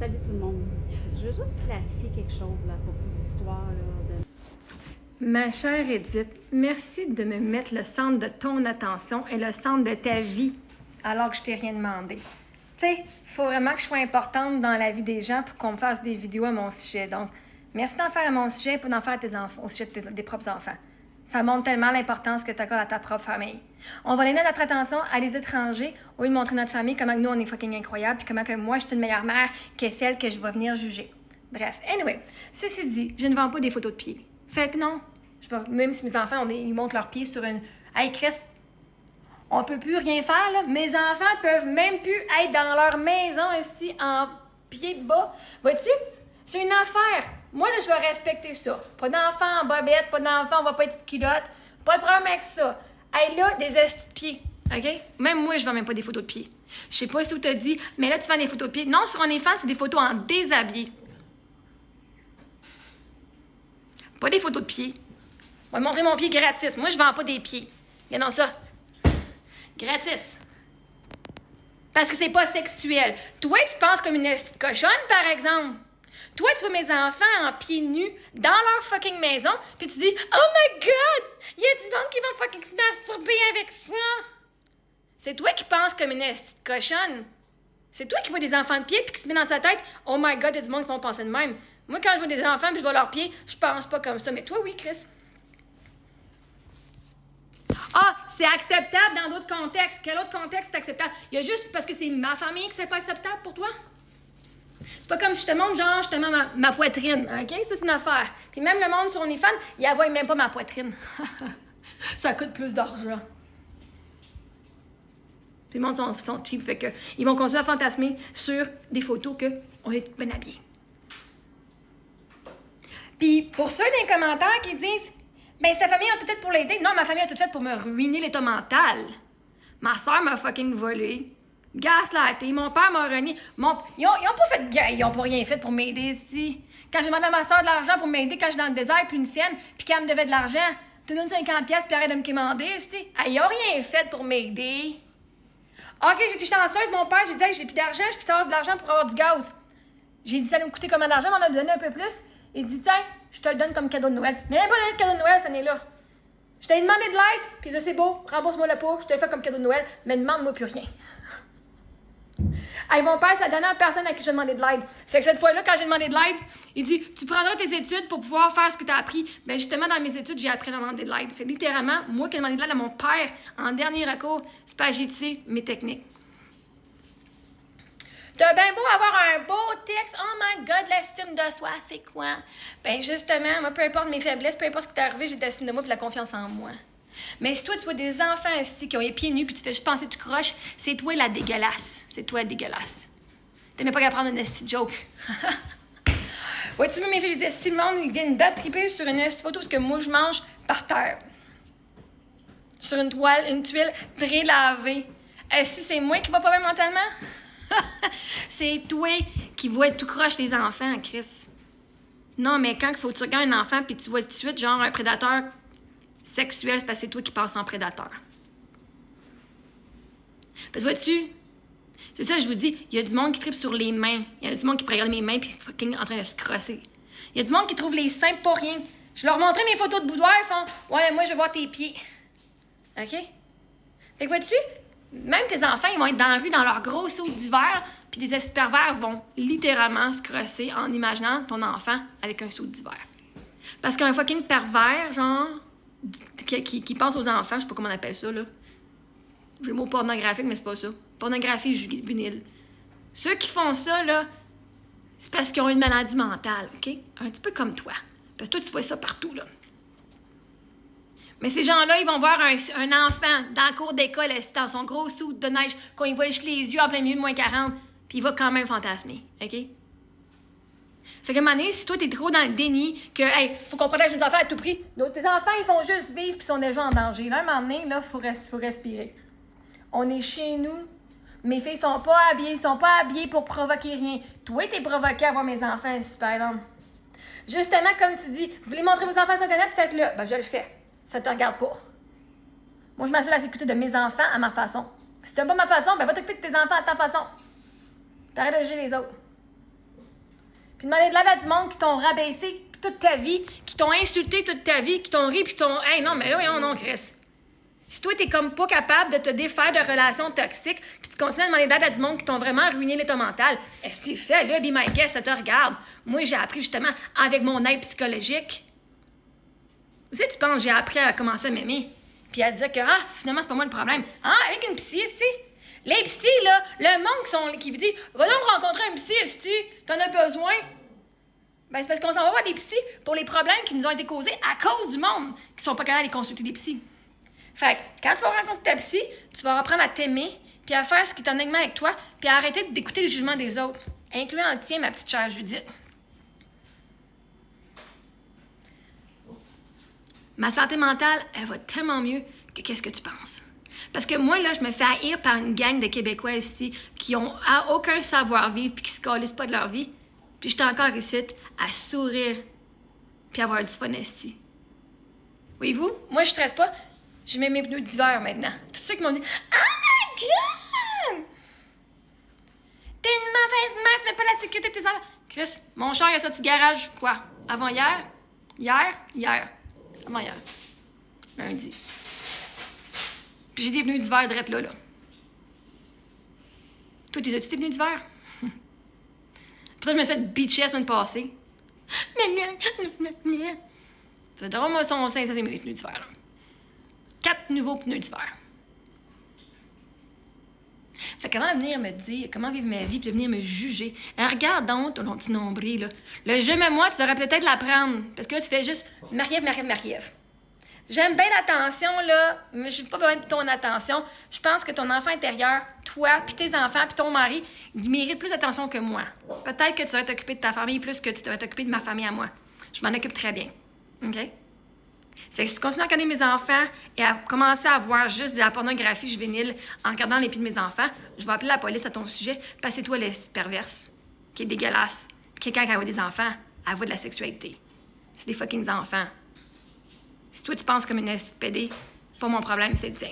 Salut tout le monde. Je veux juste clarifier quelque chose là, à propos de l'histoire. Ma chère Edith, merci de me mettre le centre de ton attention et le centre de ta vie alors que je t'ai rien demandé. Tu sais, il faut vraiment que je sois importante dans la vie des gens pour qu'on me fasse des vidéos à mon sujet. Donc, merci d'en faire à mon sujet pour d'en faire à tes enfants, au sujet de des propres enfants. Ça montre tellement l'importance que tu accordes à ta propre famille. On va donner notre attention à des étrangers au lieu de montrer notre famille comment nous on est fucking incroyable puis comment que moi je suis une meilleure mère que celle que je vais venir juger. Bref, anyway, ceci dit, je ne vends pas des photos de pieds. Fait que non, même si mes enfants ils montrent leurs pieds sur une... Hey Chris, on peut plus rien faire là. Mes enfants peuvent même plus être dans leur maison ici en pied de bas. Vois-tu? C'est une affaire. Moi, là, je vais respecter ça. Pas d'enfants en bobette, pas d'enfants en va pas être culotte. Pas de problème avec ça. Hey, là, des estis de pieds. OK? Même moi, je vends même pas des photos de pieds. Je sais pas si tu t'as dit, mais là, tu vends des photos de pieds. Non, sur OnlyFans, c'est des photos en déshabillé. Pas des photos de pieds. On va te montrer mon pied gratis. Moi, je vends pas des pieds. Regardons ça. Gratis. Parce que c'est pas sexuel. Toi, tu penses comme une estie de cochonne, par exemple. Toi, tu vois mes enfants en pieds nus dans leur fucking maison, puis tu dis « Oh my God! Il y a du monde qui va fucking se masturber avec ça! » C'est toi qui penses comme une estie de cochonne. C'est toi qui vois des enfants de pieds puis qui se met dans sa tête « Oh my God, il y a du monde qui vont penser de même. » Moi, quand je vois des enfants puis je vois leurs pieds, je pense pas comme ça. Mais toi, oui, Chris. Ah, c'est acceptable dans d'autres contextes. Quel autre contexte c'est acceptable? Il y a juste parce que c'est ma famille que c'est pas acceptable pour toi? C'est pas comme si je te montre, genre, je te montre ma poitrine, OK? Ça, c'est une affaire. Puis même le monde sur OnlyFans, il ne voit même pas ma poitrine. Ça coûte plus d'argent. Puis le monde sont cheap, fait que ils vont continuer à fantasmer sur des photos qu'on est bien habillés. Puis pour ceux des commentaires qui disent « Ben, sa famille a tout fait pour l'aider. » Non, ma famille a tout fait pour me ruiner l'état mental. Ma soeur m'a fucking volé. Gaslighté, mon père m'a renié. Ils ont pas fait de guerre, ils ont pas rien fait pour m'aider ici. Quand j'ai demandé à ma soeur de l'argent pour m'aider quand j'étais dans le désert, puis une sienne, puis qu'elle me devait de l'argent, tu donnes 50$ puis arrête de me commander ici. Ils ont rien fait pour m'aider. OK, j'étais chanceuse, mon père, j'ai dit hey, j'ai plus d'argent, je peux avoir de l'argent pour avoir du gaz. J'ai dit ça allait me coûter combien d'argent, on m'en a donné un peu plus. Il dit tiens, je te le donne comme cadeau de Noël. Mais même pas donné de cadeau de Noël cette année-là. Je t'ai demandé de l'aide, puis je c'est beau, rembourse-moi le pot, je te le fais comme cadeau de Noël, mais demande-moi plus rien. Hey, mon père, c'est la dernière personne à qui j'ai demandé de l'aide. Fait que cette fois-là, quand j'ai demandé de l'aide, il dit « Tu prendras tes études pour pouvoir faire ce que tu as appris. » Ben justement, dans mes études, j'ai appris à demander de l'aide. Fait que littéralement, moi qui ai demandé de l'aide à mon père, en dernier recours, c'est pas j'ai utilisé mes techniques. T'as bien beau avoir un beau texte, « Oh my God, l'estime de soi, c'est quoi? » Ben justement, moi, peu importe mes faiblesses, peu importe ce qui t'est arrivé, j'ai de l'estime de moi et de la confiance en moi. Mais si toi, tu vois des enfants ici qui ont les pieds nus puis tu fais juste penser que tu croches, c'est toi la dégueulasse. C'est toi la dégueulasse. T'es même pas capable de prendre une esti joke. Vois-tu, mes filles, j'ai dit, si le monde il vient me battre triper sur une esti photo parce que moi, je mange par terre. Sur une tuile pré-lavée. Si c'est moi qui va pas bien mentalement? C'est toi qui vois être tout croche les enfants, Chris. Non, mais quand il faut que tu regardes un enfant puis tu vois tout de suite, genre, un prédateur sexuel, c'est parce que c'est toi qui passes en prédateur. Parce que vois-tu, c'est ça, je vous dis, il y a du monde qui tripe sur les mains. Il y a du monde qui regarde mes mains puis fucking en train de se crosser. Il y a du monde qui trouve les seins pour rien. Je leur montrais mes photos de boudoir, ils font « Ouais, moi, je veux voir tes pieds. » OK? Fait que vois-tu, même tes enfants, ils vont être dans la rue dans leur gros saut d'hiver, puis des estis pervers vont littéralement se crosser en imaginant ton enfant avec un saut d'hiver. Parce qu'un fucking pervers, genre, qui pense aux enfants, je sais pas comment on appelle ça, là. J'ai le mot pornographique, mais c'est pas ça. Pornographie vinyle. Ceux qui font ça, là, c'est parce qu'ils ont une maladie mentale, OK? Un petit peu comme toi. Parce que toi, tu vois ça partout, là. Mais ces gens-là, ils vont voir un enfant dans la cour d'école, dans son gros soude de neige, quand il voit juste les yeux en plein milieu de -40, puis il va quand même fantasmer, OK? Fait qu'à un moment donné, si toi, t'es trop dans le déni, que, hey, faut qu'on protège nos enfants à tout prix, tes enfants, ils font juste vivre puis sont déjà en danger. Là, à un moment donné, là, faut respirer. On est chez nous. Mes filles sont pas habillées pour provoquer rien. Toi, t'es provoqué à voir mes enfants ici, par exemple. Justement, comme tu dis, vous voulez montrer vos enfants sur Internet, faites-le. Ben, je le fais. Ça te regarde pas. Moi, je m'assure de la sécurité de mes enfants à ma façon. Si t'aimes pas ma façon, ben, va t'occuper de tes enfants à ta façon. T'arrêtes de juger les autres. Puis demander de l'aide à du monde qui t'ont rabaissé toute ta vie, qui t'ont insulté toute ta vie, qui t'ont ri, puis t'ont... Hey, non, mais là, non, Chris. Si toi, t'es comme pas capable de te défaire de relations toxiques, puis tu continues à demander d'aide à du monde qui t'ont vraiment ruiné l'état mental, est-ce que tu fais, là, be my guest, ça te regarde. Moi, j'ai appris justement avec mon aide psychologique. Où c'est que tu penses, j'ai appris à commencer à m'aimer? Puis à dire que, finalement, c'est pas moi le problème. Avec une psy, ici. Les psys, là, le monde qui vous dit, va donc rencontrer un psy, est-ce que t'en as besoin? Ben, c'est parce qu'on s'en va voir des psys pour les problèmes qui nous ont été causés à cause du monde qui sont pas capables d'aller consulter des psys. Fait que, quand tu vas rencontrer ta psy, tu vas apprendre à t'aimer, puis à faire ce qui est en alignement avec toi, puis à arrêter d'écouter le jugement des autres, incluant le tien, ma petite chère Judith. Ma santé mentale, elle va tellement mieux que qu'est-ce que tu penses. Parce que moi, là, je me fais haïr par une gang de Québécois ici qui ont aucun savoir-vivre puis qui se calissent pas de leur vie. Puis j'étais encore ici à sourire puis avoir du fun ici. Voyez-vous, moi, je stresse pas. Je mets mes pneus d'hiver maintenant. Tous ceux qui m'ont dit « Oh my God! T'es une mauvaise mère, tu mets pas la sécurité de tes enfants. » Chris, mon char, il a sorti du garage, quoi? Avant hier? Hier. Avant hier. Lundi. Puis j'ai des pneus d'hiver direct là. Toi, t'es-tu tes pneus d'hiver? Pour ça, je me suis fait bitcher la semaine passée. Tu vas devoir moi son sein, ça, mes pneus d'hiver, là. 4 nouveaux pneus d'hiver. Fait qu'avant de venir me dire comment vivre ma vie, puis de venir me juger, regarde donc ton petit nombril, là. Le je m'aime moi, tu devrais peut-être l'apprendre. Parce que là, tu fais juste Marie-Ève. J'aime bien l'attention, là, mais j'ai pas besoin de ton attention. Je pense que ton enfant intérieur, toi, puis tes enfants, puis ton mari, ils méritent plus d'attention que moi. Peut-être que tu devrais t'occuper de ta famille plus que tu devrais t'occuper de ma famille à moi. Je m'en occupe très bien. OK? Fait que si tu continues à regarder mes enfants et à commencer à voir juste de la pornographie juvénile en regardant les pieds de mes enfants, je vais appeler la police à ton sujet parce que c'est toi la perverse, qui est dégueulasse. Puis quelqu'un qui a des enfants, elle voit de la sexualité. C'est des fucking enfants. Si toi tu penses comme une SPD, pas mon problème, c'est le tien.